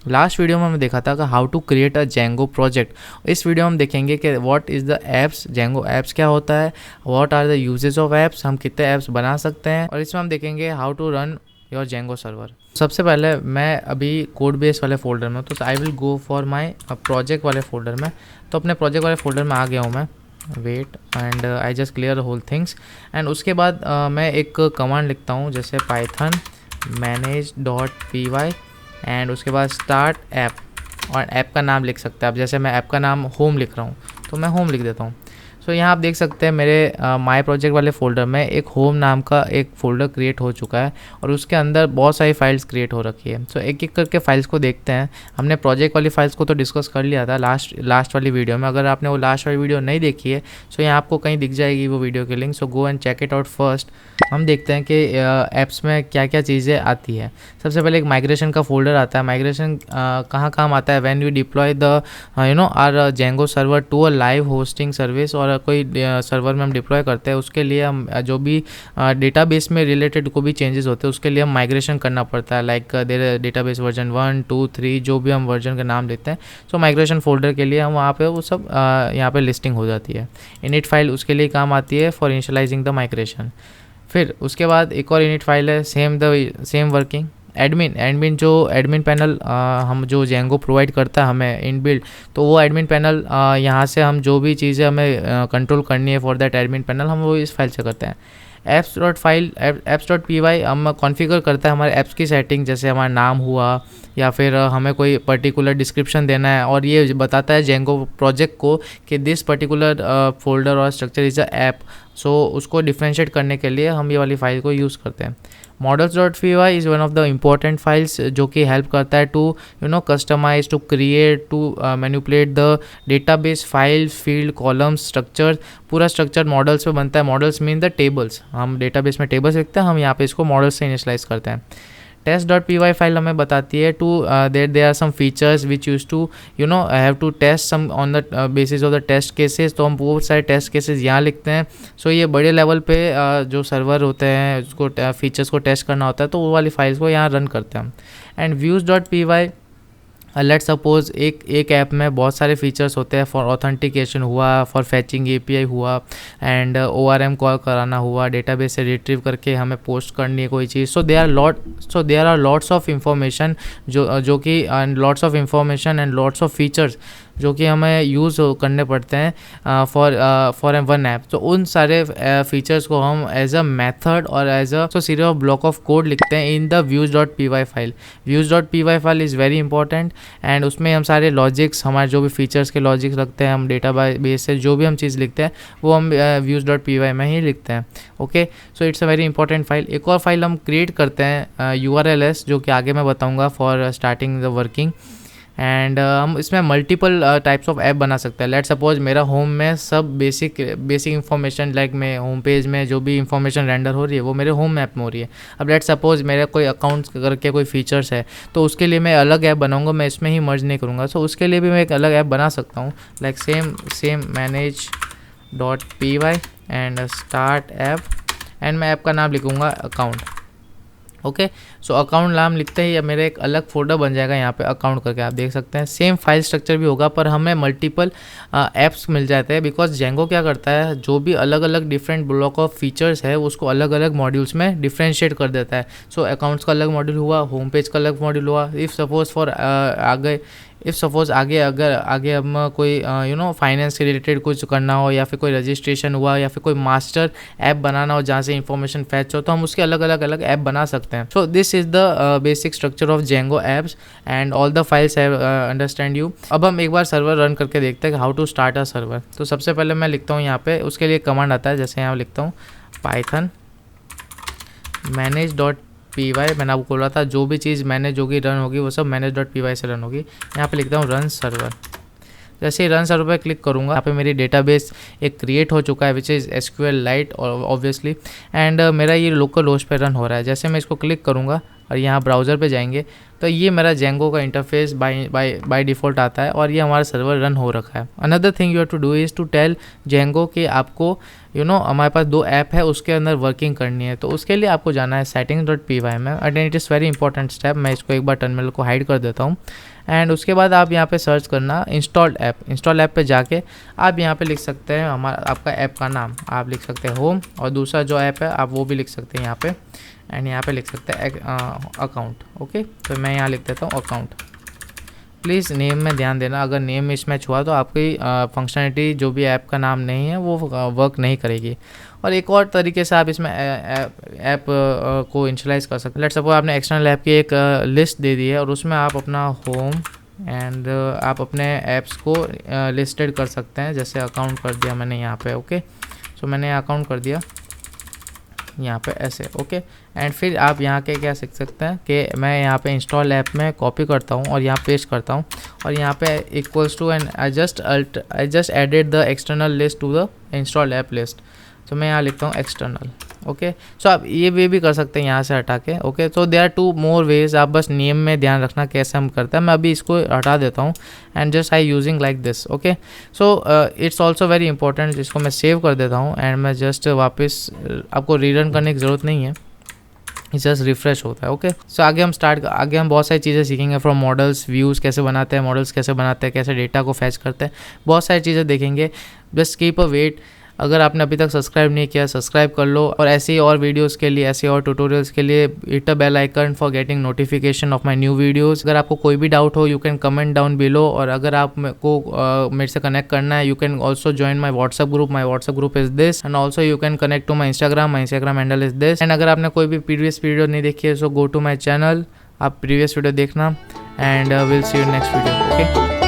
Last video में हमने देखा था कि how to create a Django project. इस वीडियो में हम देखेंगे कि what is the apps, Django apps क्या होता है, what are the uses of apps, हम कितने एप्स बना सकते हैं, और इसमें हम देखेंगे how to run your Django server. सबसे पहले मैं अभी कोड बेस वाले फोल्डर में, तो I will go for my project वाले फोल्डर में। तो अपने प्रोजेक्ट वाले फोल्डर में आ गया हूँ मैं। Wait and I just clear whole things. And उसके बाद मैं एक कमांड लिखता हूँ, जैसे पाइथन manage.py एंड उसके बाद स्टार्ट ऐप, और ऐप का नाम लिख सकते हैं आप। जैसे मैं ऐप का नाम होम लिख रहा हूँ तो मैं होम लिख देता हूँ। सो यहाँ आप देख सकते हैं मेरे माई प्रोजेक्ट वाले फ़ोल्डर में एक होम नाम का एक फ़ोल्डर क्रिएट हो चुका है, और उसके अंदर बहुत सारी फाइल्स क्रिएट हो रखी है। सो एक एक करके फाइल्स को देखते हैं। हमने प्रोजेक्ट वाली फाइल्स को तो डिस्कस कर लिया था लास्ट वाली वीडियो में। अगर आपने वो लास्ट वाली वीडियो नहीं देखी है, सो यहाँ आपको कहीं दिख जाएगी वो वीडियो की link. So go and check it out first. हम देखते हैं कि ऐप्स में क्या क्या चीज़ें आती है। सबसे पहले एक माइग्रेशन का फोल्डर आता है। माइग्रेशन कहाँ काम आता है? When you deploy the are Django server to a live hosting service, और कोई सर्वर में हम डिप्लॉय करते हैं, उसके लिए हम जो भी डेटाबेस में रिलेटेड को भी चेंजेस होते हैं उसके लिए हम माइग्रेशन करना पड़ता है। लाइक देयर डेटाबेस वर्जन 1, 2, 3 जो भी हम वर्जन का नाम देते हैं। सो माइग्रेशन फोल्डर के लिए हम वहाँ पे वो सब यहाँ पे लिस्टिंग हो जाती है। इनिट फाइल उसके लिए काम आती है फॉर इनिशियलाइजिंग द माइग्रेशन। फिर उसके बाद एक और इनिट फाइल है, सेम वर्किंग। एडमिन जो एडमिन पैनल हम जो जेंगो प्रोवाइड करता है हमें इन बिल्ड, तो वो एडमिन पैनल यहाँ से हम जो भी चीज़ें हमें कंट्रोल करनी है फॉर दैट एडमिन पैनल, हम वो इस फाइल से करते हैं। apps.py हम कॉन्फ़िगर करता है हमारे ऐप्स की सेटिंग, जैसे हमारा नाम हुआ या फिर हमें कोई पर्टिकुलर डिस्क्रिप्शन देना है, और ये बताता है जेंगो प्रोजेक्ट को कि दिस पर्टिकुलर फोल्डर और स्ट्रक्चर इज़ अ ऐप। सो उसको डिफ्रेंशिएट करने के लिए हम ये वाली फाइल को यूज़ करते हैं। models.py is one of the important files जो कि हेल्प करता है to customise, to create, to manipulate the database file, field, columns, structure. पूरा स्ट्रक्चर मॉडल्स पे बनता है। Models mean the tables. हम डेटाबेस में टेबल्स लिखते हैं, हम यहाँ पे इसको मॉडल्स से इनिशियलाइज करते हैं। test.py फाइल हमें बताती है to there are some features which use to have to test some on the basis of the test cases. तो हम बहुत सारे टेस्ट केसेस यहाँ लिखते हैं। सो ये बड़े लेवल पे जो सर्वर होते हैं उसको फीचर्स को टेस्ट करना होता है, तो वो वाली फाइल्स को यहाँ रन करते हैं हम। एंड views.py, लेट सपोज एक ऐप में बहुत सारे फीचर्स होते हैं। फॉर ऑथेंटिकेशन हुआ, फॉर फैचिंग API हुआ, एंड ORM कॉल कराना हुआ, डेटाबेस से रिट्रीव करके हमें पोस्ट करनी है कोई चीज़। So there are lots of information जो कि lots of information and lots of features जो कि हमें यूज़ करने पड़ते हैं फॉर वन ऐप। तो उन सारे फीचर्स को हम एज अ मेथड और as a series of block of code लिखते हैं in the views.py file. views.py file is very important, and उसमें हम सारे लॉजिक्स, हमारे जो भी फीचर्स के लॉजिक्स रखते हैं, हम डेटा बेस से जो भी हम चीज़ लिखते हैं वो हम views.py में ही लिखते हैं। Okay, so it's a very important file. एक और फाइल हम क्रिएट करते हैं URLs, जो कि आगे मैं बताऊँगा for starting the working. And हम इसमें मल्टीपल टाइप्स ऑफ ऐप बना सकते हैं। लेट सपोज मेरा होम में सब बेसिक इंफॉर्मेशन, लाइक मैं होम पेज में जो भी इंफॉर्मेशन रेंडर हो रही है वो मेरे होम ऐप में हो रही है। अब लेट सपोज मेरा कोई अकाउंट करके कोई फीचर्स है, तो उसके लिए मैं अलग ऐप बनाऊंगा, मैं इसमें ही मर्ज नहीं करूँगा। सो उसके लिए भी मैं एक अलग ऐप बना सकता हूँ, like same manage.py and start app, and मैं ऐप का नाम लिखूँगा अकाउंट। ओके, सो अकाउंट नाम लिखते ही मेरा एक अलग फोल्डर बन जाएगा यहाँ पे अकाउंट करके। आप देख सकते हैं सेम फाइल स्ट्रक्चर भी होगा, पर हमें मल्टीपल ऐप्स मिल जाते हैं, बिकॉज जेंगो क्या करता है, जो भी अलग अलग डिफरेंट ब्लॉक ऑफ फीचर्स है उसको अलग अलग मॉड्यूल्स में डिफ्रेंशिएट कर देता है। सो अकाउंट्स का अलग मॉड्यूल हुआ, होम पेज का अलग मॉड्यूल हुआ। इफ़ सपोज आगे हम कोई फाइनेंस से रिलेटेड कुछ करना हो, या फिर कोई रजिस्ट्रेशन हुआ, या फिर कोई मास्टर ऐप बनाना हो जहाँ से इंफॉर्मेशन फैच हो, तो हम उसके अलग अलग ऐप बना सकते हैं। So this is the basic structure of Django apps and all the files have understand you. अब हम एक बार सर्वर रन करके देखते हैं कि how to start a server. तो सबसे पहले मैं लिखता हूँ यहाँ पे, उसके लिए कमांड आता है, जैसे यहाँ लिखता हूँ पाइथन manage.py। मैंने आपको बोला था जो भी चीज़ मैंने जो कि रन होगी वो सब manage.py से रन होगी। यहाँ पे लिखता हूँ रन सर्वर। जैसे ही रन सर्वर पे क्लिक करूँगा, यहाँ पे मेरी डेटाबेस एक क्रिएट हो चुका है which is SQLite obviously, and मेरा ये लोकल होस्ट पे रन हो रहा है। जैसे मैं इसको क्लिक करूँगा और यहाँ ब्राउज़र पे जाएंगे, तो ये मेरा जेंगो का इंटरफेस बाय डिफ़ॉल्ट आता है, और ये हमारा सर्वर रन हो रखा है। Another thing you have to do is to tell Django कि आपको हमारे पास 2 ऐप है उसके अंदर वर्किंग करनी है। तो उसके लिए आपको जाना है settings.py में, and it is very important step. मैं इसको एक बार टर्मिनल को हाइड कर देता हूँ, एंड उसके बाद आप यहाँ पे सर्च करना इंस्टॉल ऐप पे जाके आप यहाँ पे लिख सकते हैं आपका ऐप का नाम, आप लिख सकते हैं होम, और दूसरा जो ऐप है आप वो भी लिख सकते हैं यहाँ पे, एंड यहाँ पे लिख सकते हैं अकाउंट। ओके, तो मैं यहाँ लिख देता हूँ अकाउंट। प्लीज़ नेम में ध्यान देना, अगर नेम मिसमैच हुआ तो आपकी फंक्शनलिटी जो भी ऐप का नाम नहीं है वो वर्क नहीं करेगी। और एक और तरीके से आप इसमें ऐप को इनिशियलाइज़ कर सकते हैं। लेट्स सपोज आपने एक्सटर्नल ऐप की एक लिस्ट दे दी है और उसमें आप अपना होम एंड आप अपने ऐप्स को लिस्टेड कर सकते हैं, जैसे अकाउंट कर दिया मैंने यहाँ पे। ओके, सो मैंने अकाउंट कर दिया यहाँ पे ऐसे। ओके, एंड फिर आप यहाँ के क्या सीख सकते हैं कि मैं यहाँ पे इंस्टॉल ऐप में कॉपी करता हूँ और यहाँ पेस्ट करता हूँ, और यहाँ पे equals to and I just added the external list to the install app list. तो मैं यहाँ लिखता हूँ एक्सटर्नल। ओके, सो आप ये वे भी कर सकते हैं यहाँ से हटा के। ओके, तो देयर आर 2 मोर वेज, आप बस नेम में ध्यान रखना कैसे हम करते हैं। मैं अभी इसको हटा देता हूँ and just I using like this. Okay, so it's also very important, इसको मैं सेव कर देता हूँ एंड मैं जस्ट वापस, आपको रीरन करने की ज़रूरत नहीं है, जस्ट रिफ्रेश होता है। ओके, सो आगे हम बहुत सारी चीज़ें सीखेंगे, फ्रॉम मॉडल्स, व्यूज़ कैसे बनाते हैं, मॉडल्स कैसे बनाते हैं, कैसे डेटा को फैच करते हैं, बहुत सारी चीज़ें देखेंगे। Just keep a wait. अगर आपने अभी तक सब्सक्राइब नहीं किया, सब्सक्राइब कर लो, और ऐसे ही और वीडियोस के लिए, ऐसे और ट्यूटोरियल्स के लिए hit a bell icon for getting notification of my new videos. अगर आपको कोई भी डाउट हो, you can comment down below, और अगर आप को मेरे से कनेक्ट करना है, you can also join my WhatsApp group. My WhatsApp group is this, and also you can connect to my Instagram handle is this. And अगर आपने कोई भी प्रीवियस वीडियो नहीं देखी है, so go to my channel, आप previous video देखना, and will see you next video. Okay.